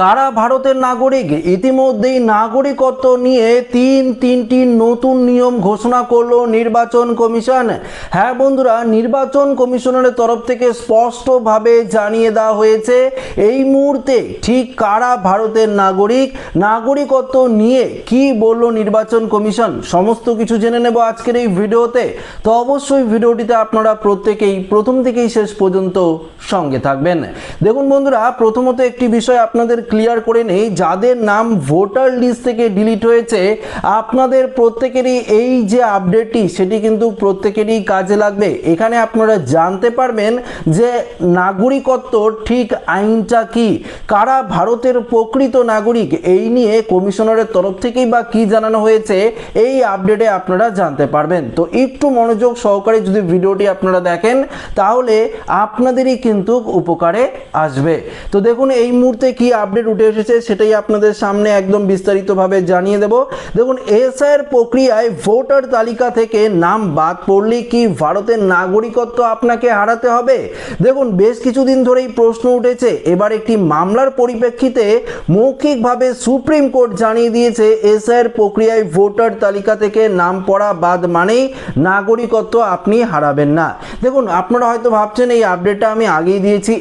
কারা ভারতের নাগরিক? ইতিমধ্যেই নাগরিকত্ব নিয়ে তিনটি নতুন নিয়ম ঘোষণা করলো নির্বাচন কমিশন। হ্যাঁ বন্ধুরা, নির্বাচন কমিশনের তরফ থেকে স্পষ্টভাবে জানিয়ে দেওয়া হয়েছে এই মুহূর্তে ঠিক কারা ভারতের নাগরিক, নাগরিকত্ব নিয়ে কি বলল নির্বাচন কমিশন, সমস্ত কিছু জেনে নেব আজকের এই ভিডিওতে। তো অবশ্যই ভিডিওটিতে আপনারা প্রত্যেকেই প্রথম থেকেই শেষ পর্যন্ত সঙ্গে থাকবেন। দেখুন বন্ধুরা, প্রথমত একটি বিষয় আপনাদের ক্লিয়ার করে নেই, যাদের নাম ভোটার লিস্ট থেকে ডিলিট হয়েছে আপনাদের প্রত্যেকেরই এই যে আপডেটটি সেটি কিন্তু প্রত্যেকেরই কাজে লাগবে। এখানে আপনারা জানতে পারবেন যে নাগরিকত্ব ঠিক আইনটা কি, কারা ভারতের প্রকৃত নাগরিক, এই নিয়ে কমিশনারের তরফ থেকেই বা কি জানানো হয়েছে এই আপডেটে আপনারা জানতে পারবেন। তো একটু মনোযোগ সহকারে যদি ভিডিওটি আপনারা দেখেন তাহলে আপনাদেরই কিন্তু উপকারে আসবে। তো দেখুন এই মুহূর্তে কি আপডেট উঠে এসেছে সেটাই আপনাদের সামনে একদম বিস্তারিতভাবে জানিয়ে দেব। দেখুন, এসআইআর প্রক্রিয়ায় ভোটার তালিকা থেকে নাম বাদ পড়লে কি ভারতের নাগরিকত্ব আপনাকে হারাতে হবে? দেখুন, বেশ কিছুদিন ধরেই প্রশ্ন উঠেছে। এবার একটি মামলার পরিপ্রেক্ষিতে মৌখিকভাবে সুপ্রিম কোর্ট জানিয়ে দিয়েছে এসআইআর প্রক্রিয়ায় ভোটার তালিকা থেকে নাম পড়া বাদ মানেই নাগরিকত্ব আপনি হারাবেন না। দেখুন, আপনারা হয়তো ভাবছেন এই আপডেটটা আমি আগেই দিয়েছি,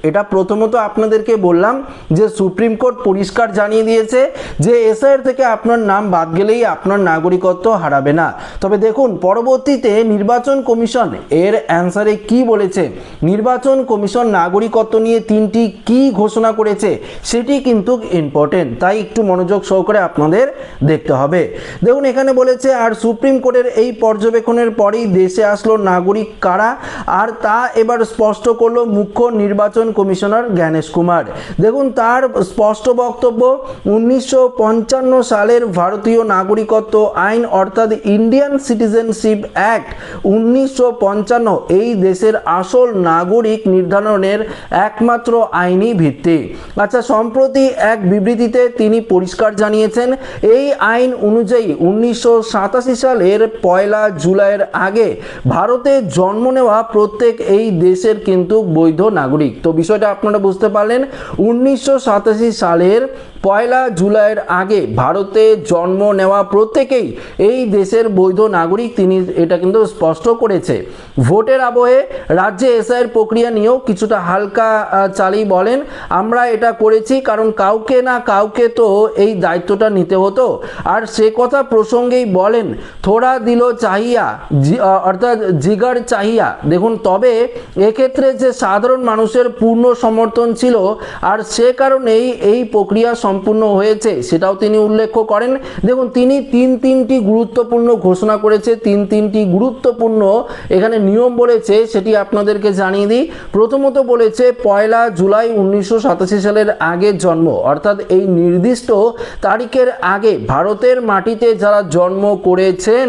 এটা প্রথমত আপনাদেরকে বললাম যে সুপ্রিম কোর্ট পরিষ্কার জানিয়ে দিয়েছে যে এসআইআর থেকে আপনার নাম বাদ গেলেই আপনার নাগরিকত্ব হারাবে না। তবে দেখুন পরবর্তীতে নির্বাচন কমিশন এর অ্যান্সারে কি বলেছে। নির্বাচন কমিশন নাগরিকত্ব নিয়ে তিনটি কি ঘোষণা করেছে সেটি কিন্তু ইম্পর্টেন্ট, তাই একটু মনোযোগ সহকারে আপনাদের দেখতে হবে। দেখুন এখানে বলেছে, আর সুপ্রিম কোর্টের এই পর্যবেক্ষণের পরেই দেশে আসলো নাগরিক কারা, আর তা এবার স্পষ্ট করলো মুখ্য নির্বাচন কমিশনার জ্ঞানেশ কুমার। দেখুন তার স্পষ্ট বক্তব্য, 1955 সালের ভারতীয় নাগরিকত্ব আইন অর্থাৎ ইন্ডিয়ান সিটিজেনশিপ অ্যাক্ট 1955 এই দেশের আসল নাগরিক নির্ধারণের একমাত্র আইনি ভিত্তি। আচ্ছা, সম্প্রতি এক বিবৃতিতে তিনি পরিষ্কার জানিয়েছেন এই আইন অনুযায়ী 1987 সালের 1 জুলাইয়ের আগে ভারতে জন্ম নেওয়া প্রত্যেক এই দেশের কিন্তু বৈধ নাগরিক। তো বিষয়টা আপনারা বুঝতে পারলেন, 1987 সালের 1 জুলাইয়ের আগে ভারতে জন্ম নেওয়া প্রত্যেকেই এই দেশের বৈধ নাগরিক, তিনি এটা কিন্তু স্পষ্ট করেছে। ভোটের আবহে রাজ্যে এসআইআর প্রক্রিয়া নিয়েও কিছুটা হালকা চালেই বলেন, আমরা এটা করেছি কারণ কাউকে না কাউকে তো এই দায়িত্বটা নিতে হতো। আর সে কথা প্রসঙ্গেই বলেন, থোড়া দিল চাহিয়া অর্থাৎ জিগার চাহিয়া। দেখুন, তবে এক্ষেত্রে যে সাধারণ মানুষের পূর্ণ সমর্থন ছিল আর সে কারণেই এই প্রক্রিয়া সম্পূর্ণ হয়েছে সেটাও তিনি উল্লেখ করেন। দেখুন, তিনি তিনটি গুরুত্বপূর্ণ ঘোষণা করেছে, তিনটি গুরুত্বপূর্ণ এখানে নিয়ম বলেছে, সেটি আপনাদেরকে জানিয়ে দিই। প্রথমত বলেছে 1 জুলাই 1987 সালের আগে জন্ম, অর্থাৎ এই নির্দিষ্ট তারিখের আগে ভারতের মাটিতে যারা জন্ম করেছেন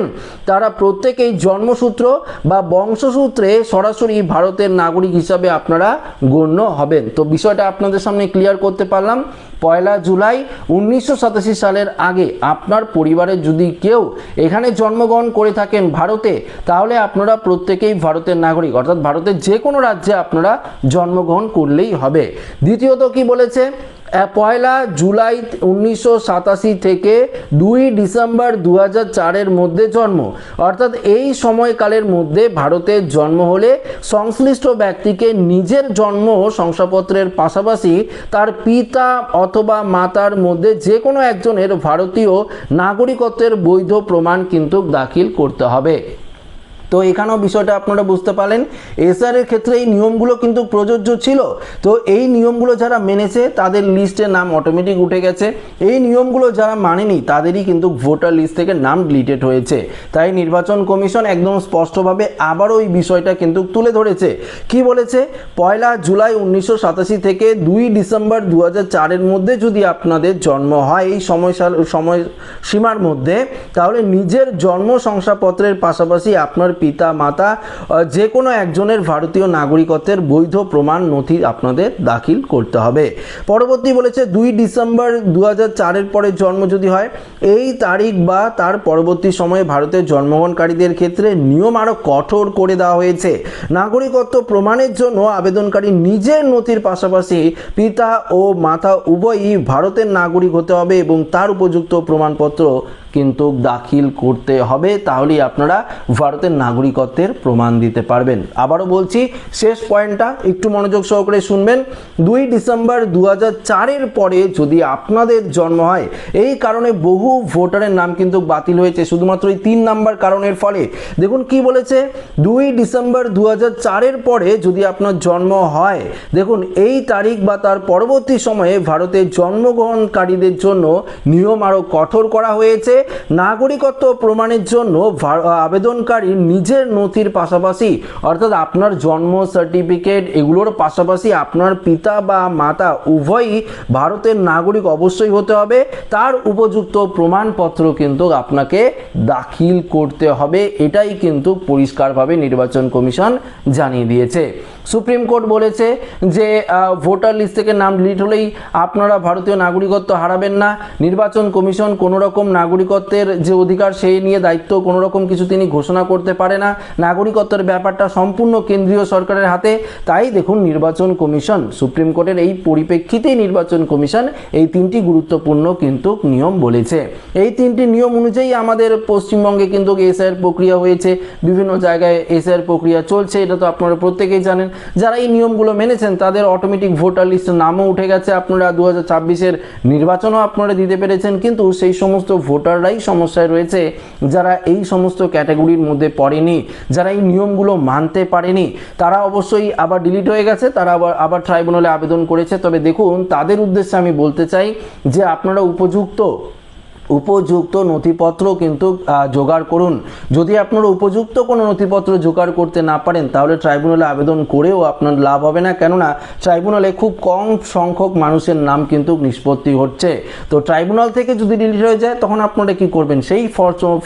তারা প্রত্যেকেই জন্মসূত্র বা বংশসূত্রে সরাসরি ভারতের নাগরিক হিসাবে আপনারা গণ্য হবেন। তো বিষয়টা আপনাদের সামনে ক্লিয়ার করতে পারলাম। 1 জুলাই 1987 সালের আগে আপনার পরিবারের যদি কেউ এখানে জন্মগ্রহণ করে থাকেন ভারতে, তাহলে আপনারা প্রত্যেকেই ভারতের নাগরিক, অর্থাৎ ভারতের যে কোনো রাজ্যে আপনারা জন্মগ্রহণ করলেই হবে। দ্বিতীয়ত কি বলেছে, 1 জুলাই 1987 থেকে 2 ডিসেম্বর 2004 মধ্যে জন্ম, অর্থাৎ এই সময়কালের মধ্যে ভারতে জন্ম হলে সংশ্লিষ্ট ব্যক্তিকে নিজের জন্ম শংসাপত্রের পাশাপাশি তার পিতা অথবা মাতার মধ্যে যে কোনো একজনের ভারতীয় নাগরিকত্বের বৈধ প্রমাণ কিন্তু দাখিল করতে হবে। তো এখানেও বিষয়টা আপনারা বুঝতে পারলেন, এসআইআর এর ক্ষেত্রে এই নিয়মগুলো কিন্তু প্রযোজ্য ছিল। তো এই নিয়মগুলো যারা মেনেছে তাদের লিস্টে নাম অটোমেটিক উঠে গেছে, এই নিয়মগুলো যারা মানেনি তাদেরই কিন্তু ভোটার লিস্ট থেকে নাম ডিলিটেড হয়েছে। তাই নির্বাচন কমিশন একদম স্পষ্টভাবে আবারও এই বিষয়টা কিন্তু তুলে ধরেছে। কি বলেছে, 1 জুলাই 1987 থেকে 2 ডিসেম্বর 2004 মধ্যে যদি আপনাদের জন্ম হয় এই সময়সীমার মধ্যে, তাহলে নিজের জন্ম শংসাপত্রের পাশাপাশি আপনার পিতা মাতা যে কোনো একজনের ভারতীয় নাগরিকত্বের বৈধ প্রমাণ নথি আপনাদের দাখিল করতে হবে। পরবর্তী বলেছে 2 ডিসেম্বর 2004-এর পরে জন্ম যদি হয়, এই তারিখ বা তার পরবর্তী সময়ে ভারতের জন্মগ্রহণকারীদের ক্ষেত্রে নিয়ম আরও কঠোর করে দেওয়া হয়েছে। নাগরিকত্ব প্রমাণের জন্য আবেদনকারী নিজের নথির পাশাপাশি পিতা ও মাতা উভয়ই ভারতের নাগরিক হতে হবে এবং তার উপযুক্ত প্রমাণপত্র কিন্তু দাখিল করতে হবে, তাহলেই আপনারা ভারতের নাগরিকত্বের প্রমাণ দিতে পারবেন। আবারও বলছি, শেষ পয়েন্টটা একটু মনোযোগ সহকারে শুনবেন। 2 ডিসেম্বর 2004-এর পরে যদি আপনাদের জন্ম হয়, এই কারণে বহু ভোটারের নাম কিন্তু বাতিল হয়েছে শুধুমাত্র এই 3 নাম্বার কারণের ফলে। দেখুন কি বলেছে, 2 ডিসেম্বর 2004-এর পরে যদি আপনার জন্ম হয়, দেখুন এই তারিখ বা তার পরবর্তী সময়ে ভারতের জন্মগ্রহণকারীদের জন্য নিয়ম আরও কঠোর করা হয়েছে। নাগরিকত্ব প্রমাণের জন্য আবেদনকারী নিজের নথির পাশাপাশি অর্থাৎ আপনার জন্ম সার্টিফিকেট এগুলোর পাশাপাশি আপনার পিতা বা মাতা উভয়ই ভারতের নাগরিক অবশ্যই হতে হবে, তার উপযুক্ত প্রমাণপত্র কিন্তু আপনাকে দাখিল করতে হবে। এটাই কিন্তু পরিষ্কারভাবে নির্বাচন কমিশন জানিয়ে দিয়েছে। সুপ্রিম কোর্ট বলেছে যে ভোটার লিস্ট থেকে নাম ডিলিট হলেই আপনারা ভারতীয় নাগরিকত্ব হারাবেন না। নির্বাচন কমিশন কোনো রকম নাগরিকত্বের যে অধিকার সেই নিয়ে দায়িত্ব কোনো রকম কিছু তিনি ঘোষণা করতে পারে না। নাগরিকত্বের ব্যাপারটা সম্পূর্ণ কেন্দ্রীয় সরকারের হাতে। তাই দেখুন নির্বাচন কমিশন সুপ্রিম কোর্টের এই পরিপ্রেক্ষিতেই নির্বাচন কমিশন এই 3টি গুরুত্বপূর্ণ কিন্তু নিয়ম বলেছে। এই 3টি নিয়ম অনুযায়ী আমাদের পশ্চিমবঙ্গে কিন্তু এসআইআর প্রক্রিয়া হয়েছে, বিভিন্ন জায়গায় এসআইআর প্রক্রিয়া চলছে, এটা তো আপনারা প্রত্যেকেই জানেন। যারা এই নিয়মগুলো মেনেছেন তাদের অটোমেটিক ভোটার লিস্টে নামও উঠে গেছে। আপনারা 2026-এর নির্বাচনও আপনারা দিতে পেরেছেন, কিন্তু সেই সমস্ত ভোটাররাই সমস্যায় রয়েছে যারা এই সমস্ত ক্যাটাগরির মধ্যে পড়েনি, যারা এই নিয়মগুলো মানতে পারেনি, তারা অবশ্যই আবার ডিলিট হয়ে গেছে, তারা আবার ট্রাইব্যুনালে আবেদন করেছে। তবে দেখুন তাদের উদ্দেশ্যে আমি বলতে চাই যে আপনারা উপযুক্ত নথিপত্র কিন্তু জোগাড় করুন। যদি আপনারা উপযুক্ত কোনো নথিপত্র জোগাড় করতে না পারেন তাহলে ট্রাইব্যুনালে আবেদন করেও আপনার লাভ হবে না, কেননা ট্রাইব্যুনালে খুব কম সংখ্যক মানুষের নাম কিন্তু নিষ্পত্তি হচ্ছে। তো ট্রাইব্যুনাল থেকে যদি ডিলিট হয়ে যায় তখন আপনারা কি করবেন, সেই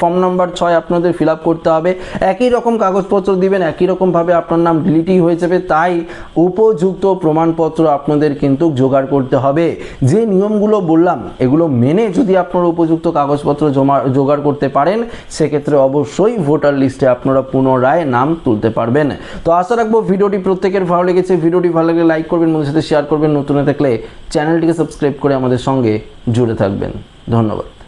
ফর্ম নাম্বার 6 আপনাদের ফিল আপ করতে হবে, একই রকম কাগজপত্র দিবেন, একই রকমভাবে আপনার নাম ডিলিটই হয়ে যাবে। তাই উপযুক্ত প্রমাণপত্র আপনাদের কিন্তু জোগাড় করতে হবে। যে নিয়মগুলো বললাম এগুলো মেনে যদি আপনারা উপযুক্ত কাগজপত্র জোগাড় করতে পারেন সেক্ষেত্রে অবশ্যই ভোটার লিস্টে আপনারা পুনরায় নাম তুলতে পারবেন। তো আশা রাখবো ভিডিওটি প্রত্যেকের ভালো লেগেছে। ভিডিওটি ভালো লাগলে লাইক করবেন, বন্ধুদের সাথে শেয়ার করবেন, নতুন থাকলে চ্যানেলটিকে সাবস্ক্রাইব করে আমাদের সঙ্গে জুড়ে থাকবেন। ধন্যবাদ।